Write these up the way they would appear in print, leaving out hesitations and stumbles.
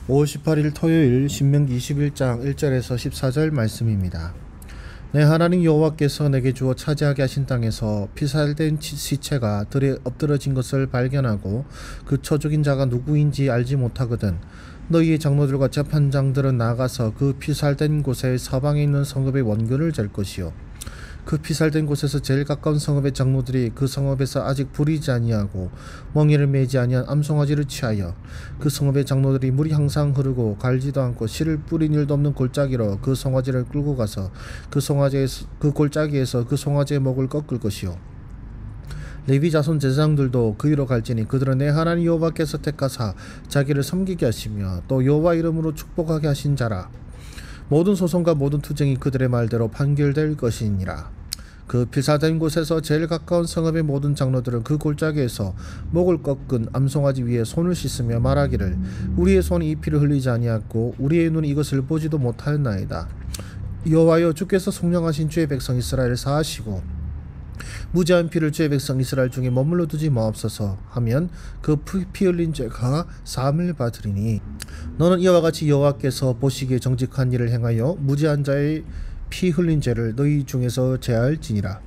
5월 18일 토요일 신명기 21장 1절에서 14절 말씀입니다. 내 하나님 여호와께서 내게 주어 차지하게 하신 땅에서 피살된 시체가 들에 엎드러진 것을 발견하고 그 처죽인 자가 누구인지 알지 못하거든 너희의 장로들과 재판장들은 나가서 그 피살된 곳의 서방에 있는 성읍의 원교를 잴 것이요 그 피살된 곳에서 제일 가까운 성읍의 장로들이 그 성읍에서 아직 부리지 아니하고 멍에를 매지 아니한 암송아지를 취하여 그 성읍의 장로들이 물이 항상 흐르고 갈지도 않고 씨를 뿌린 일도 없는 골짜기로 그 송아지를 끌고 가서 그 골짜기에서 그 송아지의 목을 꺾을 것이요 레위 자손 제사장들도 그 위로 갈지니 그들은 내 하나님 여호와께서 택하사 자기를 섬기게 하시며 또 여호와 이름으로 축복하게 하신 자라. 모든 소송과 모든 투쟁이 그들의 말대로 판결될 것이니라. 그 피살된 곳에서 제일 가까운 성읍의 모든 장로들은 그 골짜기에서 목을 꺾은 암송아지 위에 손을 씻으며 말하기를 우리의 손이 이 피를 흘리지 아니하고 우리의 눈이 이것을 보지도 못하였나이다. 여호와여 주께서 속량하신 주의 백성 이스라엘을 사하시고 무죄한 피를 주의 백성 이스라엘 중에 머물러 두지 마옵소서 하면 그 피 흘린 죄가 사함을 받으리니 너는 이와 같이 여호와께서 보시기에 정직한 일을 행하여 무죄한 자의 피 흘린 죄를 너희 중에서 제하할지니라.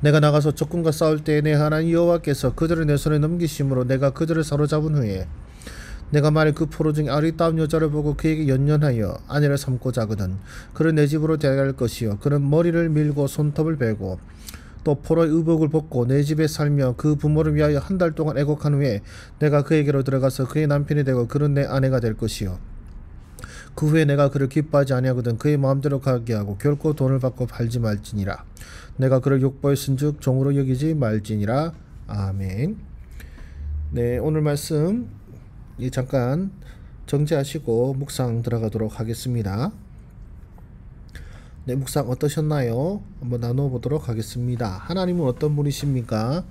내가 나가서 적군과 싸울 때에 내 하나님 여호와께서 그들을 내 손에 넘기심으로 내가 그들을 사로잡은 후에 내가 만일 그 포로 중에 아리따운 여자를 보고 그에게 연연하여 아내를 삼고자 하거든 그를 내 집으로 데려갈 것이요 그는 머리를 밀고 손톱을 베고 또 포로의 의복을 벗고 내 집에 살며 그 부모를 위하여 한 달 동안 애곡한 후에 내가 그에게로 들어가서 그의 남편이 되고 그는 내 아내가 될 것이요 그 후에 내가 그를 기뻐하지 아니하거든 그의 마음대로 가게 하고 결코 돈을 받고 팔지 말지니라. 내가 그를 욕보였은즉 종으로 여기지 말지니라. 아멘. 네, 오늘 말씀 잠깐 정지하시고 묵상 들어가도록 하겠습니다. 네, 묵상 어떠셨나요? 한번 나눠보도록 하겠습니다. 하나님은 어떤 분이십니까?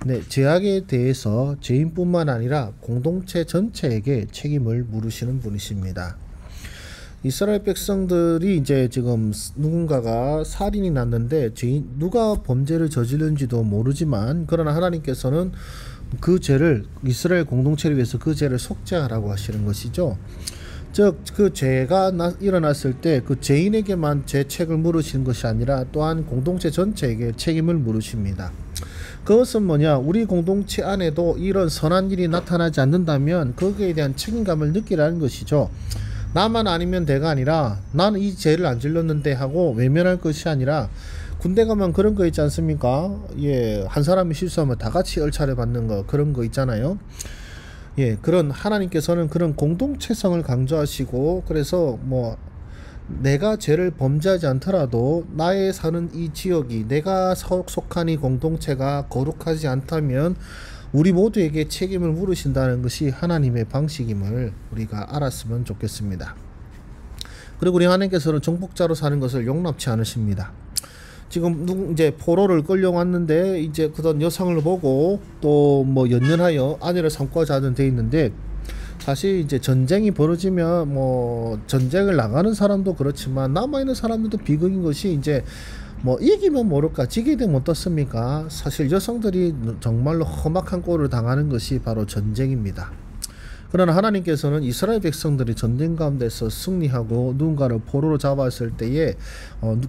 네, 죄악에 대해서 죄인뿐만 아니라 공동체 전체에게 책임을 물으시는 분이십니다. 이스라엘 백성들이 이제 지금 누군가가 살인이 났는데 누가 범죄를 저질른지도 모르지만 그러나 하나님께서는 그 죄를 이스라엘 공동체를 위해서 그 죄를 속죄하라고 하시는 것이죠. 즉 그 죄가 일어났을 때 그 죄인에게만 죄책을 물으시는 것이 아니라 또한 공동체 전체에게 책임을 물으십니다. 그것은 뭐냐, 우리 공동체 안에도 이런 선한 일이 나타나지 않는다면 거기에 대한 책임감을 느끼라는 것이죠. 나만 아니면 돼가 아니라 나는 이 죄를 안 질렀는데 하고 외면할 것이 아니라 군대 가면 그런 거 있지 않습니까? 예, 한 사람이 실수하면 다 같이 얼차려 받는 거, 그런 거 있잖아요. 예, 그런 하나님께서는 그런 공동체성을 강조하시고, 그래서 뭐 내가 죄를 범죄하지 않더라도 나의 사는 이 지역이, 내가 속한 이 공동체가 거룩하지 않다면 우리 모두에게 책임을 물으신다는 것이 하나님의 방식임을 우리가 알았으면 좋겠습니다. 그리고 우리 하나님께서는 정복자로 사는 것을 용납치 않으십니다. 지금 이제 포로를 끌려왔는데 이제 그런 여성을 보고 또 뭐 연연하여 아내를 삼고자 하는 데 있는데, 사실 이제 전쟁이 벌어지면 뭐 전쟁을 나가는 사람도 그렇지만 남아있는 사람들도 비극인 것이, 이제 뭐 이기면 모를까 지게 되면 어떻습니까? 사실 여성들이 정말로 험악한 꼴을 당하는 것이 바로 전쟁입니다. 그러나 하나님께서는 이스라엘 백성들이 전쟁 가운데서 승리하고 누군가를 포로로 잡았을 때에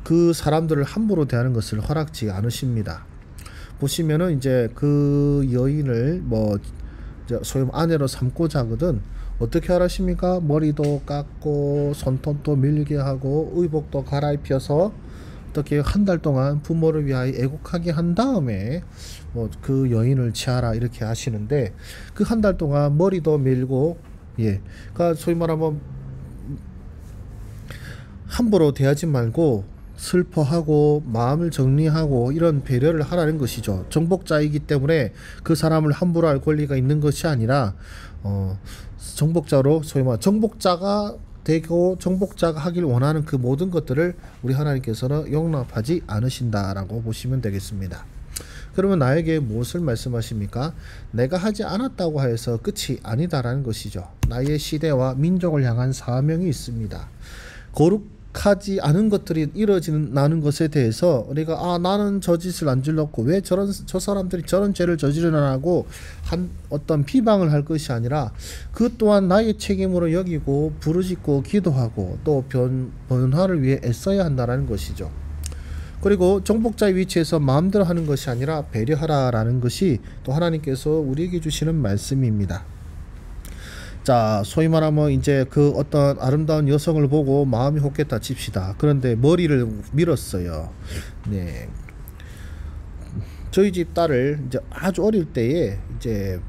그 사람들을 함부로 대하는 것을 허락지 않으십니다. 보시면은 이제 그 여인을 뭐 소위 아내로 삼고자 하거든 어떻게 하십니까? 머리도 깎고 손톱도 밀게 하고 의복도 갈아입혀서 어떻게 한 달 동안 부모를 위하여 애국하게 한 다음에 뭐 그 여인을 취하라 이렇게 하시는데, 그 한 달 동안 머리도 밀고, 예, 그러니까 소위 말하면 함부로 대하지 말고 슬퍼하고 마음을 정리하고 이런 배려를 하라는 것이죠. 정복자이기 때문에 그 사람을 함부로 할 권리가 있는 것이 아니라 정복자로, 소위 말하면 정복자가 되고 정복자가 하길 원하는 그 모든 것들을 우리 하나님께서는 용납하지 않으신다라고 보시면 되겠습니다. 그러면 나에게 무엇을 말씀하십니까? 내가 하지 않았다고 해서 끝이 아니다라는 것이죠. 나의 시대와 민족을 향한 사명이 있습니다. 거룩한 하지 않은 것들이 일어나는 것에 대해서 우리가 나는 저 짓을 안 질렀고 왜 저 사람들이 저런 죄를 저지르나라고 한 어떤 비방을 할 것이 아니라 그 또한 나의 책임으로 여기고 부르짖고 기도하고 또 변화를 위해 애써야 한다는 것이죠. 그리고 정복자의 위치에서 마음대로 하는 것이 아니라 배려하라라는 것이 또 하나님께서 우리에게 주시는 말씀입니다. 자, 소위 말하면 이제 그 어떤 아름다운 여성을 보고 마음이 혹했다 칩시다. 그런데 머리를 밀었어요. 네. 저희 집 딸을 이제 아주 어릴 때에 이제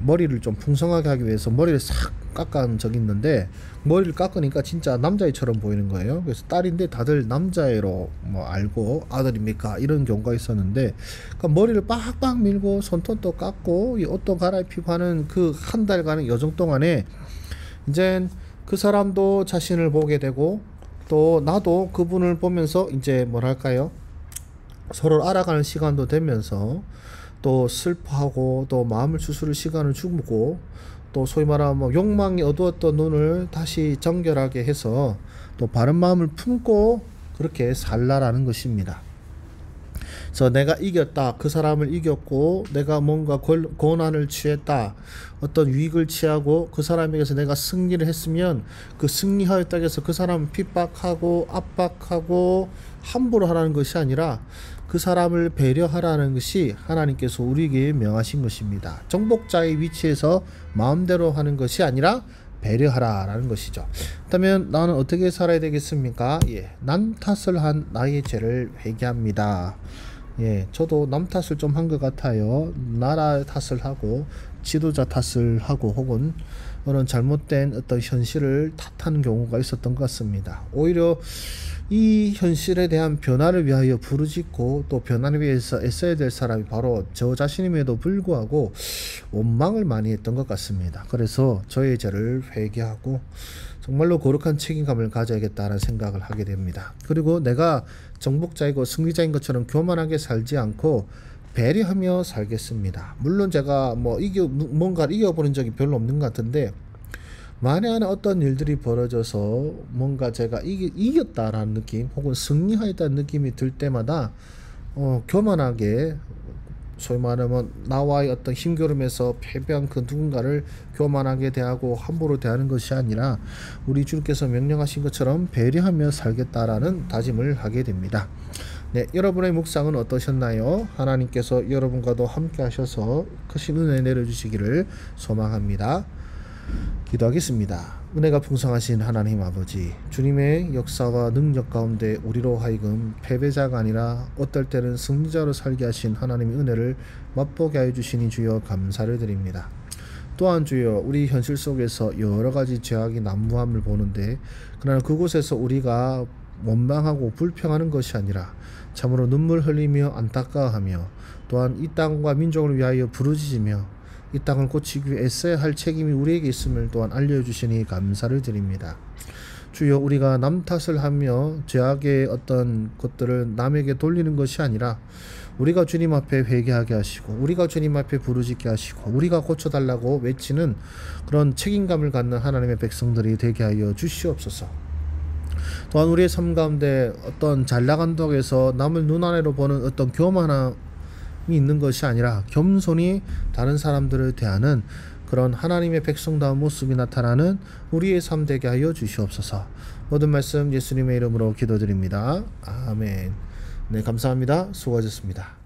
머리를 좀 풍성하게 하기 위해서 머리를 싹 깎은 적이 있는데 머리를 깎으니까 진짜 남자애처럼 보이는 거예요. 그래서 딸인데 다들 남자애로 알고 아들입니까 이런 경우가 있었는데, 그러니까 머리를 빡빡 밀고 손톱도 깎고 이 옷도 갈아입히고 하는 그 한 달간의 여정 동안에 이제 그 사람도 자신을 보게 되고 또 나도 그분을 보면서 이제 뭐랄까요, 서로 알아가는 시간도 되면서 또 슬퍼하고 또 마음을 추스를 시간을 주고 또 소위 말하면 욕망이 어두웠던 눈을 다시 정결하게 해서 또 바른 마음을 품고 그렇게 살라라는 것입니다. 그래서 내가 이겼다, 그 사람을 이겼고 내가 뭔가 권한을 취했다, 어떤 유익을 취하고 그 사람에게서 내가 승리를 했으면 그 승리하였다고 해서 그 사람을 핍박하고 압박하고 함부로 하라는 것이 아니라 그 사람을 배려하라는 것이 하나님께서 우리에게 명하신 것입니다. 정복자의 위치에서 마음대로 하는 것이 아니라 배려하라라는 것이죠. 그렇다면 나는 어떻게 살아야 되겠습니까? 남 탓을 한 나의 죄를 회개합니다. 저도 남 탓을 좀 한 것 같아요. 나라 탓을 하고 지도자 탓을 하고 혹은 그런 잘못된 어떤 현실을 탓하는 경우가 있었던 것 같습니다. 오히려 이 현실에 대한 변화를 위하여 부르짖고 또 변화를 위해서 애써야 될 사람이 바로 저 자신임에도 불구하고 원망을 많이 했던 것 같습니다. 그래서 저의 죄를 회개하고 정말로 거룩한 책임감을 가져야겠다는 생각을 하게 됩니다. 그리고 내가 정복자이고 승리자인 것처럼 교만하게 살지 않고 배려하며 살겠습니다. 물론 제가 뭔가를 이겨보는 적이 별로 없는 것 같은데, 만에 하나 어떤 일들이 벌어져서 뭔가 제가 이겼다라는 느낌 혹은 승리하였다는 느낌이 들 때마다 교만하게, 소위 말하면 나와의 어떤 힘겨름에서 패배한 그 누군가를 교만하게 대하고 함부로 대하는 것이 아니라 우리 주께서 명령하신 것처럼 배려하며 살겠다라는 다짐을 하게 됩니다. 여러분의 묵상은 어떠셨나요? 하나님께서 여러분과도 함께 하셔서 크신 은혜 내려주시기를 소망합니다. 기도하겠습니다. 은혜가 풍성하신 하나님 아버지, 주님의 역사와 능력 가운데 우리로 하여금 패배자가 아니라 어떨 때는 승리자로 살게 하신 하나님의 은혜를 맛보게 하여 주시니 주여 감사를 드립니다. 또한 주여, 우리 현실 속에서 여러 가지 죄악이 난무함을 보는데, 그러나 그곳에서 우리가 원망하고 불평하는 것이 아니라 참으로 눈물 흘리며 안타까워하며 또한 이 땅과 민족을 위하여 부르짖으며 이 땅을 고치기 위해 애써야 할 책임이 우리에게 있음을 또한 알려주시니 감사를 드립니다. 주여, 우리가 남 탓을 하며 죄악의 어떤 것들을 남에게 돌리는 것이 아니라 우리가 주님 앞에 회개하게 하시고 우리가 주님 앞에 부르짖게 하시고 우리가 고쳐달라고 외치는 그런 책임감을 갖는 하나님의 백성들이 되게 하여 주시옵소서. 또한 우리의 삶 가운데 어떤 잘나간다고 해서 남을 눈아래로 보는 어떤 교만함 있는 것이 아니라 겸손히 다른 사람들을 대하는 그런 하나님의 백성다운 모습이 나타나는 우리의 삶 되게 하여 주시옵소서. 모든 말씀 예수님의 이름으로 기도드립니다. 아멘. 감사합니다. 수고하셨습니다.